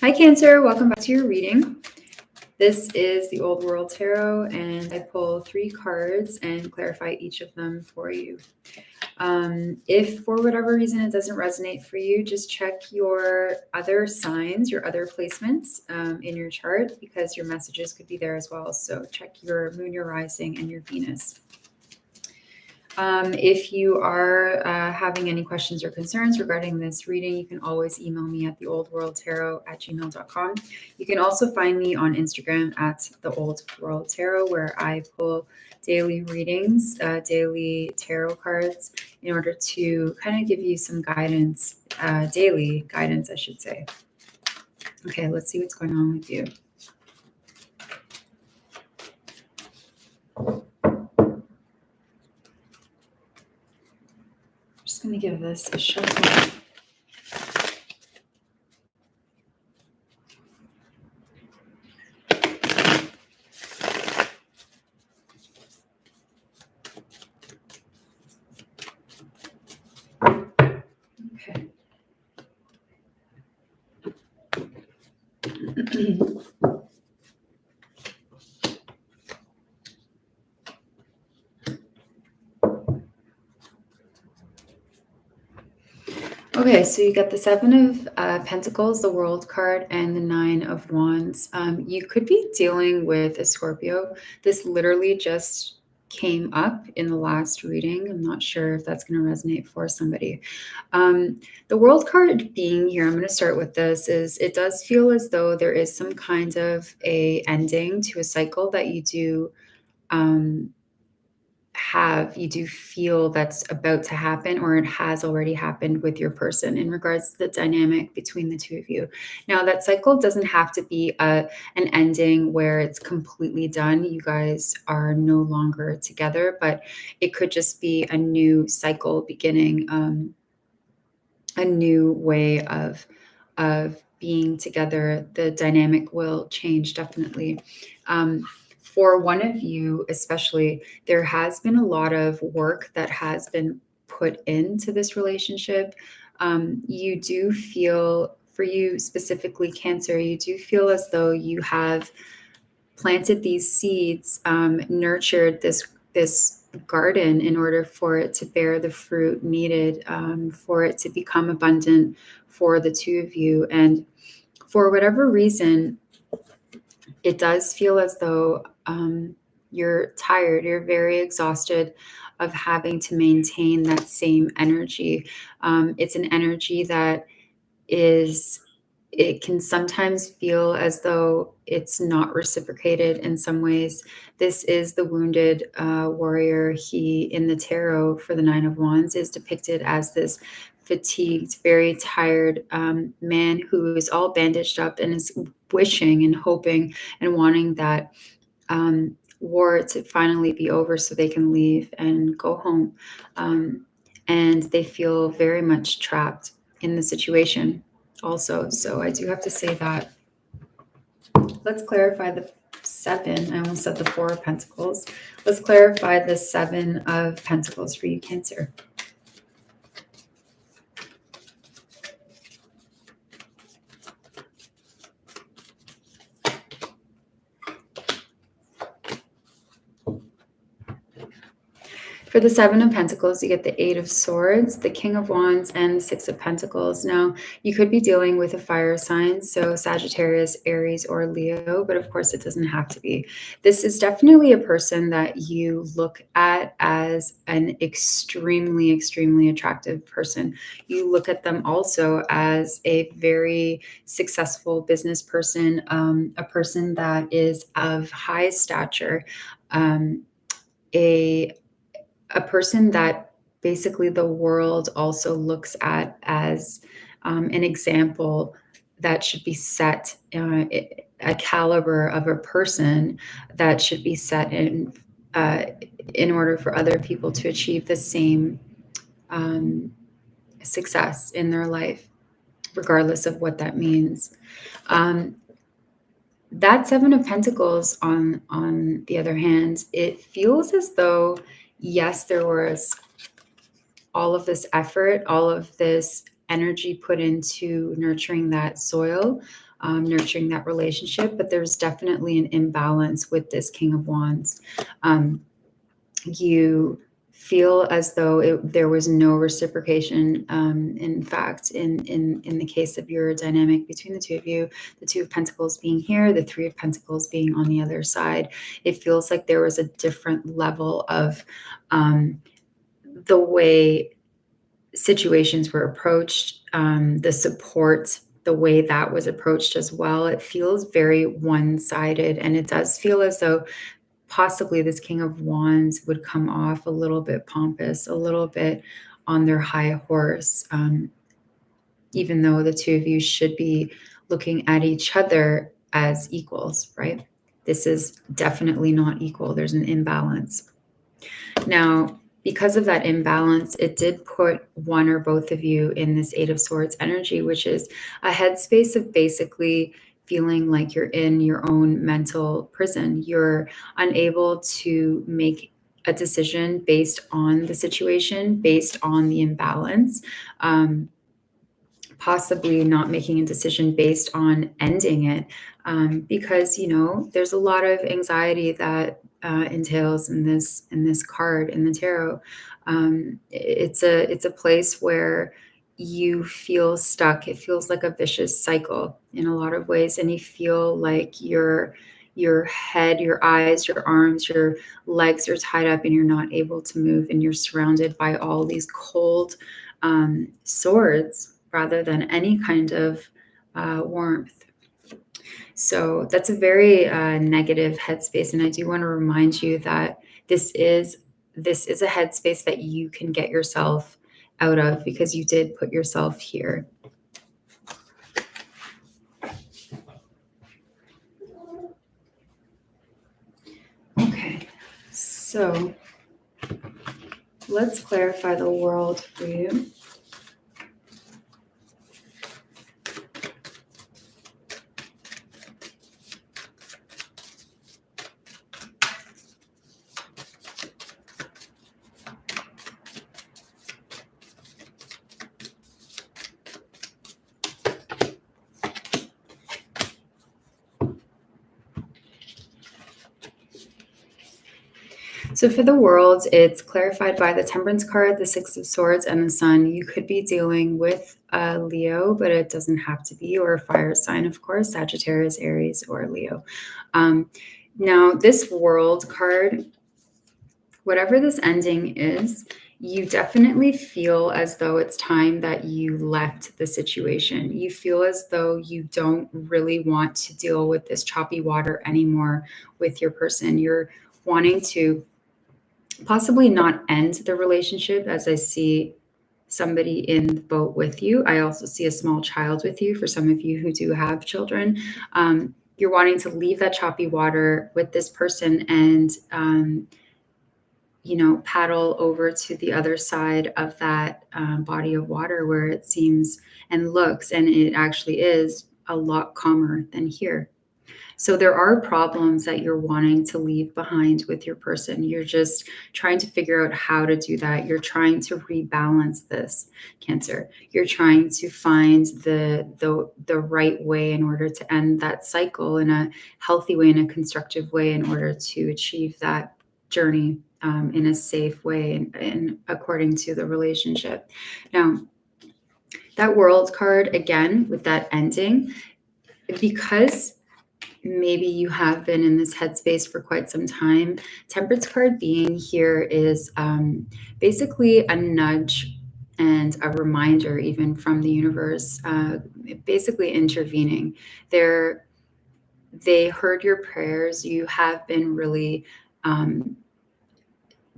Hi Cancer, welcome back to your reading. This is the Old World Tarot, and I pull 3 cards and clarify each of them for you. If for whatever reason it doesn't resonate for you, just check your other signs, your other placements in your chart, because your messages could be there as well. So check your moon, your rising, and your Venus. If you are having any questions or concerns regarding this reading, you can always email me at theoldworldtarot@gmail.com. You can also find me on Instagram at theoldworldtarot, where I pull daily readings, daily tarot cards, in order to kind of give you some guidance, daily guidance, I should say. Okay, let's see what's going on with you. Just going to give this a shuffle. Okay. Okay, so you got the 7 of Pentacles, the World card, and the 9 of Wands. You could be dealing with a Scorpio. This literally just came up in the last reading. I'm not sure if that's going to resonate for somebody. The World card being here, I'm going to start with this, is it does feel as though there is some kind of a ending to a cycle that you do you do feel that's about to happen, or it has already happened with your person in regards to the dynamic between the two of you. Now, that cycle doesn't have to be an ending where it's completely done. You guys are no longer together, but it could just be a new cycle beginning, a new way of being together. The dynamic will change, definitely. For one of you especially, there has been a lot of work that has been put into this relationship. You do feel, for you specifically, Cancer, you do feel as though you have planted these seeds, nurtured this garden in order for it to bear the fruit needed, for it to become abundant for the two of you. And for whatever reason, it does feel as though you're tired, you're very exhausted of having to maintain that same energy. It's an energy that it can sometimes feel as though it's not reciprocated in some ways. This is the wounded warrior. He, in the tarot for the 9 of Wands, is depicted as this fatigued, very tired man who is all bandaged up and is wishing and hoping and wanting that war to finally be over so they can leave and go home. And they feel very much trapped in the situation also. So I do have to say that. Let's clarify the 7. I almost said the 4 of Pentacles. Let's clarify the 7 of Pentacles for you, Cancer. For the 7 of Pentacles, you get the 8 of Swords, the King of Wands, and the 6 of Pentacles. Now, you could be dealing with a fire sign, so Sagittarius, Aries, or Leo, but of course it doesn't have to be. This is definitely a person that you look at as an extremely, extremely attractive person. You look at them also as a very successful business person, a person that is of high stature, a person that basically the world also looks at as an example that should be set, a caliber of a person that should be set in order for other people to achieve the same success in their life, regardless of what that means. That 7 of Pentacles, on the other hand, it feels as though, yes, there was all of this effort, all of this energy put into nurturing that soil, nurturing that relationship, but there's definitely an imbalance with this King of Wands. You feel as though there was no reciprocation. In fact, in the case of your dynamic between the two of you, the Two of Pentacles being here, the Three of Pentacles being on the other side, it feels like there was a different level of the way situations were approached, the support, the way that was approached as well. It feels very one-sided, and it does feel as though possibly this King of Wands would come off a little bit pompous, a little bit on their high horse, even though the two of you should be looking at each other as equals, right? This is definitely not equal. There's an imbalance. Now, because of that imbalance, it did put one or both of you in this Eight of Swords energy, which is a headspace of basically feeling like you're in your own mental prison. You're unable to make a decision based on the situation, based on the imbalance, possibly not making a decision based on ending it, because, you know, there's a lot of anxiety that entails in this card in the tarot. It's a place where you feel stuck. It feels like a vicious cycle in a lot of ways, and you feel like your head, your eyes, your arms, your legs are tied up and you're not able to move, and you're surrounded by all these cold swords rather than any kind of warmth. So that's a very negative headspace, and I do want to remind you that this is a headspace that you can get yourself out of, because you did put yourself here. Okay, so let's clarify the world for you. So for the world, it's clarified by the Temperance card, the Six of Swords, and the Sun. You could be dealing with a Leo, but it doesn't have to be, or a fire sign, of course, Sagittarius, Aries, or Leo. Now, this world card, whatever this ending is, you definitely feel as though it's time that you left the situation. You feel as though you don't really want to deal with this choppy water anymore with your person. You're wanting to possibly not end the relationship, as I see somebody in the boat with you. I also see a small child with you for some of you who do have children. You're wanting to leave that choppy water with this person and, you know, paddle over to the other side of that body of water where it seems and looks, and it actually is a lot calmer than here. So there are problems that you're wanting to leave behind with your person. You're just trying to figure out how to do that. You're trying to rebalance this, Cancer. You're trying to find the right way in order to end that cycle in a healthy way, in a constructive way, in order to achieve that journey in a safe way and according to the relationship. Now, that World card, again, with that ending, because maybe you have been in this headspace for quite some time, Temperance card being here is basically a nudge and a reminder, even from the universe, basically intervening. They heard your prayers. You have been really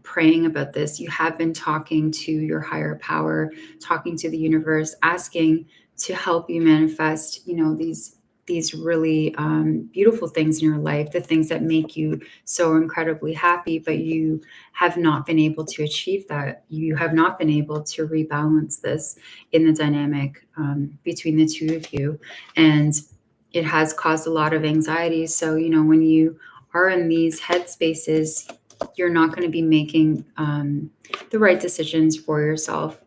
praying about this. You have been talking to your higher power, talking to the universe, asking to help you manifest, you know, these really beautiful things in your life, the things that make you so incredibly happy, but you have not been able to achieve that. You have not been able to rebalance this in the dynamic between the two of you. And it has caused a lot of anxiety. So, you know, when you are in these headspaces, you're not going to be making the right decisions for yourself.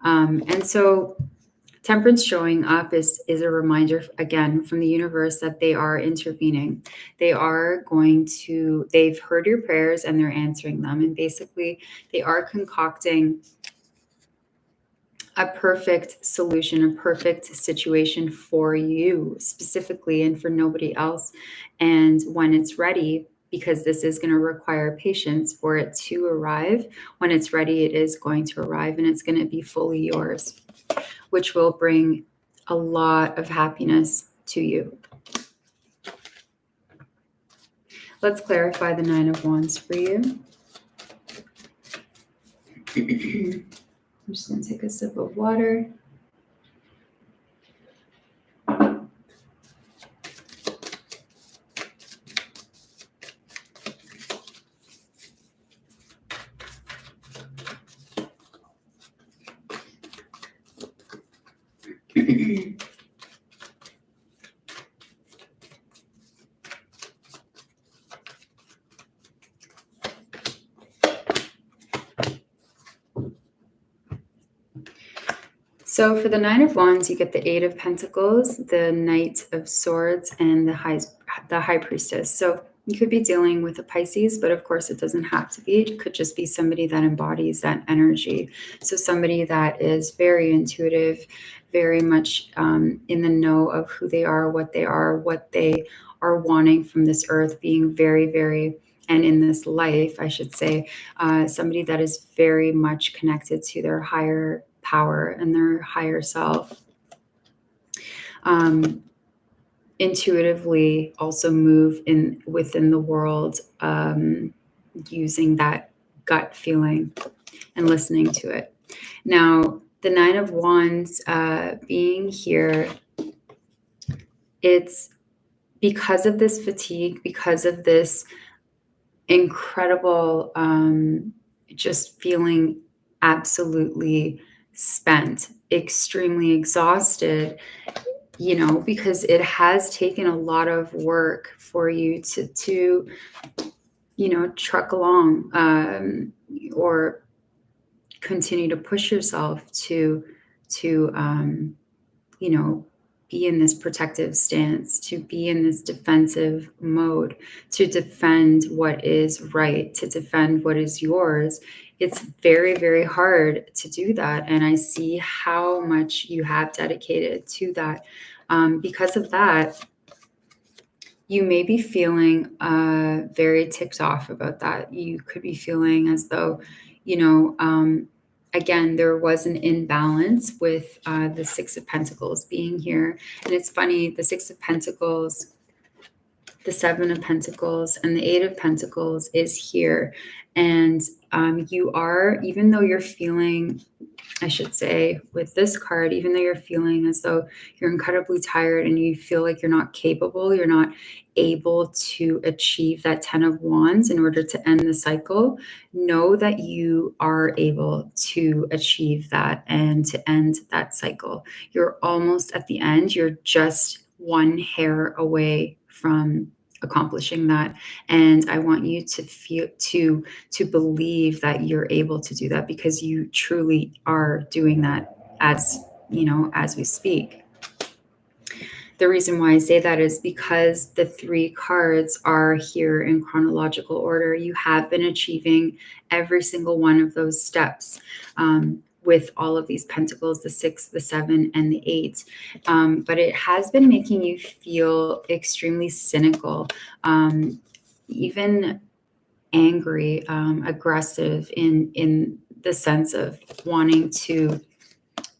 And so Temperance showing up is a reminder, again, from the universe that they are intervening. They've heard your prayers and they're answering them. And basically, they are concocting a perfect solution, a perfect situation for you specifically and for nobody else. And when it's ready, because this is going to require patience for it to arrive, when it's ready, it is going to arrive and it's going to be fully yours, which will bring a lot of happiness to you. Let's clarify the Nine of Wands for you. I'm just going to take a sip of water. So for the Nine of Wands, you get the Eight of Pentacles, the Knight of Swords, and the High Priestess. So you could be dealing with a Pisces, but of course it doesn't have to be. It could just be somebody that embodies that energy. So somebody that is very intuitive, very much in the know of who they are, what they are wanting from this earth, being very, very, and in this life, I should say, somebody that is very much connected to their higher power and their higher self. Intuitively also move within the world, using that gut feeling and listening to it. Now, the Nine of Wands being here, it's because of this fatigue, because of this incredible, just feeling absolutely spent, extremely exhausted, because it has taken a lot of work for you to truck along, or continue to push yourself to be in this protective stance, to be in this defensive mode, to defend what is right, to defend what is yours. It's very, very hard to do that. And I see how much you have dedicated to that. Because of that, you may be feeling very ticked off about that. You could be feeling as though, again, there was an imbalance with the Six of Pentacles being here. And it's funny, the Six of Pentacles, the Seven of Pentacles, and the Eight of Pentacles is here. And you are, even though you're feeling, I should say, with this card, even though you're feeling as though you're incredibly tired and you feel like you're not capable, you're not able to achieve that Ten of Wands in order to end the cycle, know that you are able to achieve that and to end that cycle. You're almost at the end. You're just one hair away from accomplishing that. And I want you to feel, to believe that you're able to do that, because you truly are doing that as we speak. The reason why I say that is because the three cards are here in chronological order. You have been achieving every single one of those steps, with all of these pentacles, the 6, the 7, and the 8. But it has been making you feel extremely cynical, even angry, aggressive in the sense of wanting to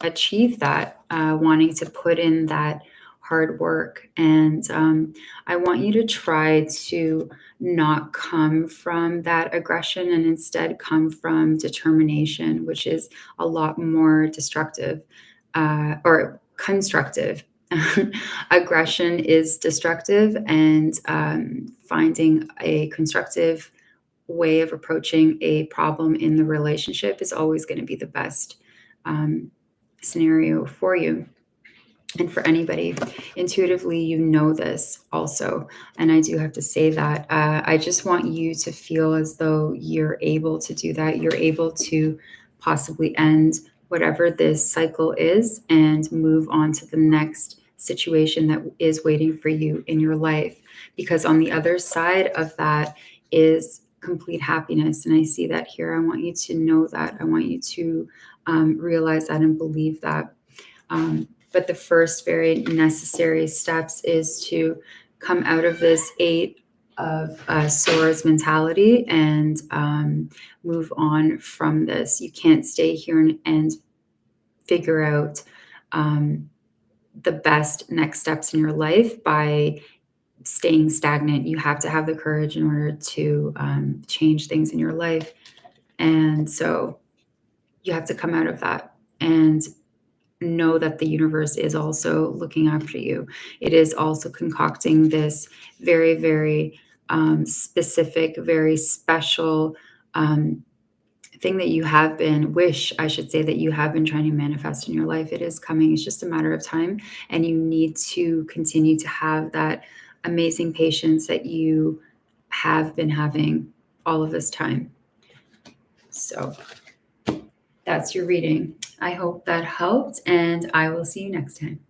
achieve that, wanting to put in that hard work. And I want you to try to not come from that aggression and instead come from determination, which is a lot more destructive, or constructive. Aggression is destructive, and finding a constructive way of approaching a problem in the relationship is always going to be the best scenario for you. And for anybody, intuitively, you know this also. And I do have to say that I just want you to feel as though you're able to do that. You're able to possibly end whatever this cycle is and move on to the next situation that is waiting for you in your life. Because on the other side of that is complete happiness. And I see that here. I want you to know that. I want you to realize that and believe that. But the first very necessary steps is to come out of this Eight of Swords mentality and move on from this. You can't stay here and figure out the best next steps in your life by staying stagnant. You have to have the courage in order to change things in your life. And so you have to come out of that and know that the universe is also looking after you. It is also concocting this very, very specific, very special thing that you have been, I should say, that you have been trying to manifest in your life. It is coming. It's just a matter of time. And you need to continue to have that amazing patience that you have been having all of this time. So that's your reading. I hope that helped, and I will see you next time.